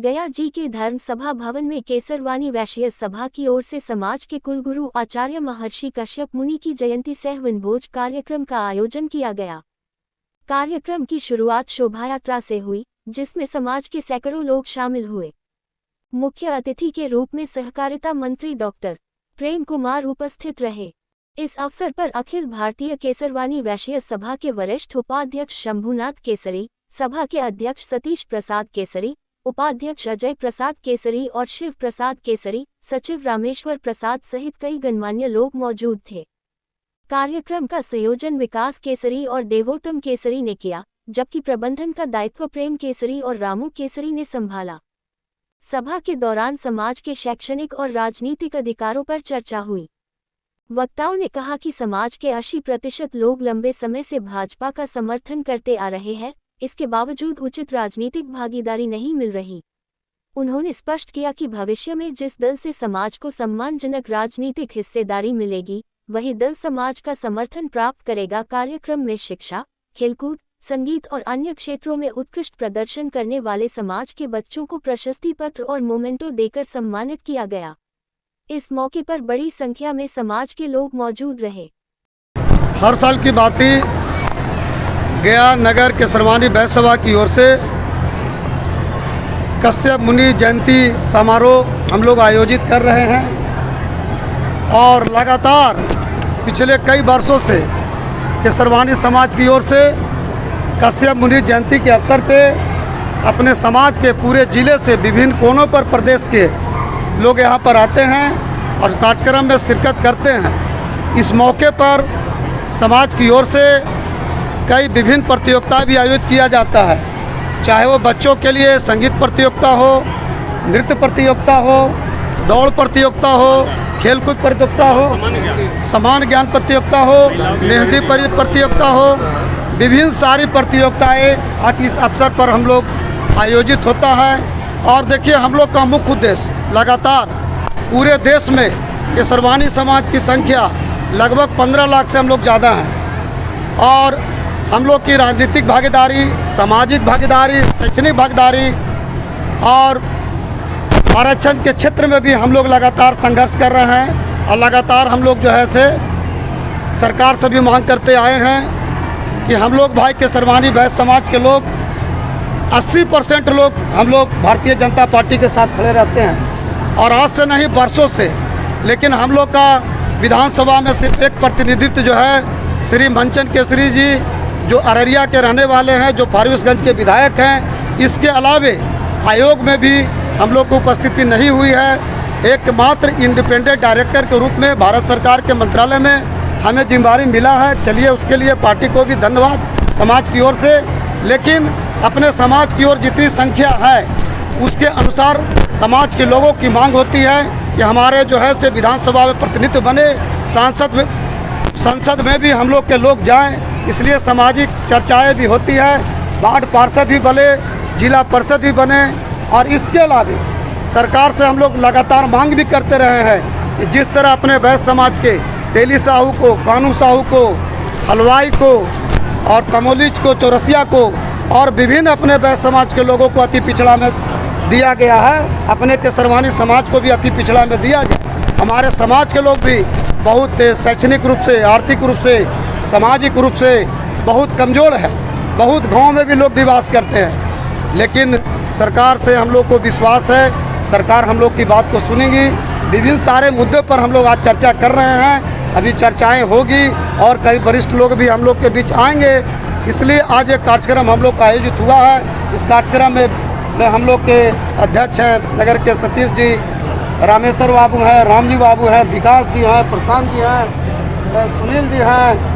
गया जी के धर्म सभा भवन में केसरवानी वैश्य सभा की ओर से समाज के कुलगुरु आचार्य महर्षि कश्यप मुनि की जयंती सह वनभोज कार्यक्रम का आयोजन किया गया। कार्यक्रम की शुरुआत शोभायात्रा से हुई, जिसमें समाज के सैकड़ों लोग शामिल हुए। मुख्य अतिथि के रूप में सहकारिता मंत्री डॉक्टर प्रेम कुमार उपस्थित रहे। इस अवसर पर अखिल भारतीय केसरवानी वैश्य सभा के वरिष्ठ उपाध्यक्ष शंभुनाथ केसरी, सभा के अध्यक्ष सतीश प्रसाद केसरी, उपाध्यक्ष अजय प्रसाद केसरी और शिव प्रसाद केसरी, सचिव रामेश्वर प्रसाद सहित कई गणमान्य लोग मौजूद थे। कार्यक्रम का संयोजन विकास केसरी और देवोत्तम केसरी ने किया, जबकि प्रबंधन का दायित्व प्रेम केसरी और रामू केसरी ने संभाला। सभा के दौरान समाज के शैक्षणिक और राजनीतिक अधिकारों पर चर्चा हुई। वक्ताओं ने कहा कि समाज के 80% लोग लंबे समय से भाजपा का समर्थन करते आ रहे हैं, इसके बावजूद उचित राजनीतिक भागीदारी नहीं मिल रही। उन्होंने स्पष्ट किया कि भविष्य में जिस दल से समाज को सम्मानजनक राजनीतिक हिस्सेदारी मिलेगी, वही दल समाज का समर्थन प्राप्त करेगा। कार्यक्रम में शिक्षा, खेलकूद, संगीत और अन्य क्षेत्रों में उत्कृष्ट प्रदर्शन करने वाले समाज के बच्चों को प्रशस्ति पत्र और मोमेंटो देकर सम्मानित किया गया। इस मौके पर बड़ी संख्या में समाज के लोग मौजूद रहे। हर साल की बात ही गया नगर केसरवानी वैश्य सभा की ओर से कश्यप मुनि जयंती समारोह हम लोग आयोजित कर रहे हैं और लगातार पिछले कई वर्षों से केसरवानी समाज की ओर से कश्यप मुनि जयंती के अवसर पे अपने समाज के पूरे जिले से विभिन्न कोनों पर प्रदेश के लोग यहाँ पर आते हैं और कार्यक्रम में शिरकत करते हैं। इस मौके पर समाज की ओर से कई विभिन्न प्रतियोगिताएं भी आयोजित किया जाता है, चाहे वो बच्चों के लिए संगीत प्रतियोगिता हो, नृत्य प्रतियोगिता हो, दौड़ प्रतियोगिता हो, खेलकूद प्रतियोगिता हो, समान ज्ञान प्रतियोगिता हो, मेहंदी प्रतियोगिता हो, विभिन्न सारी प्रतियोगिताएं आज इस अवसर पर हम लोग आयोजित होता है। और देखिए, हम लोग का मुख्य उद्देश्य लगातार पूरे देश में केसरवानी समाज की संख्या लगभग 15 लाख से हम लोग ज़्यादा हैं और हम लोग की राजनीतिक भागीदारी, सामाजिक भागीदारी, शैक्षणिक भागीदारी और आरक्षण के क्षेत्र में भी हम लोग लगातार संघर्ष कर रहे हैं और लगातार हम लोग जो है से सरकार से भी मांग करते आए हैं कि हम लोग भाई केसरवानी वैश्य समाज के लोग 80% लोग हम लोग भारतीय जनता पार्टी के साथ खड़े रहते हैं और आज से नहीं वर्षों से। लेकिन हम लोग का विधानसभा में सिर्फ एक प्रतिनिधित्व जो है श्री मंचन केसरी जी, जो अररिया के रहने वाले हैं, जो फारबिसगंज के विधायक हैं। इसके अलावे आयोग में भी हम लोग को उपस्थिति नहीं हुई है। एकमात्र इंडिपेंडेंट डायरेक्टर के रूप में भारत सरकार के मंत्रालय में हमें जिम्मेदारी मिला है। चलिए, उसके लिए पार्टी को भी धन्यवाद समाज की ओर से। लेकिन अपने समाज की ओर जितनी संख्या है उसके अनुसार समाज के लोगों की मांग होती है कि हमारे जो है से विधानसभा में प्रतिनिधित्व बने, संसद में भी हम लोग के लोग जाएं। इसलिए सामाजिक चर्चाएं भी होती है, वार्ड पार्षद भी बने, जिला परिषद भी बने। और इसके अलावा सरकार से हम लोग लगातार मांग भी करते रहे हैं कि जिस तरह अपने वैश्य समाज के तेली साहू को, कानू साहू को, हलवाई को और तमोलीज को, चौरसिया को और विभिन्न अपने वैश्य समाज के लोगों को अति पिछड़ा में दिया गया है, अपने केसरवानी समाज को भी अति पिछड़ा में दिया जाए। हमारे समाज के लोग भी बहुत शैक्षणिक रूप से, आर्थिक रूप से, सामाजिक रूप से बहुत कमज़ोर है। बहुत गांव में भी लोग निवास करते हैं। लेकिन सरकार से हम लोग को विश्वास है, सरकार हम लोग की बात को सुनेगी। विभिन्न सारे मुद्दों पर हम लोग आज चर्चा कर रहे हैं, अभी चर्चाएं होगी और कई वरिष्ठ लोग भी हम लोग के बीच आएंगे। इसलिए आज एक कार्यक्रम हम लोग का आयोजित हुआ है। इस कार्यक्रम में हम लोग के अध्यक्ष हैं नगर के सतीश जी, रामेश्वर बाबू हैं, राम जी बाबू हैं, विकास जी हैं, प्रशांत जी हैं, सुनील जी हैं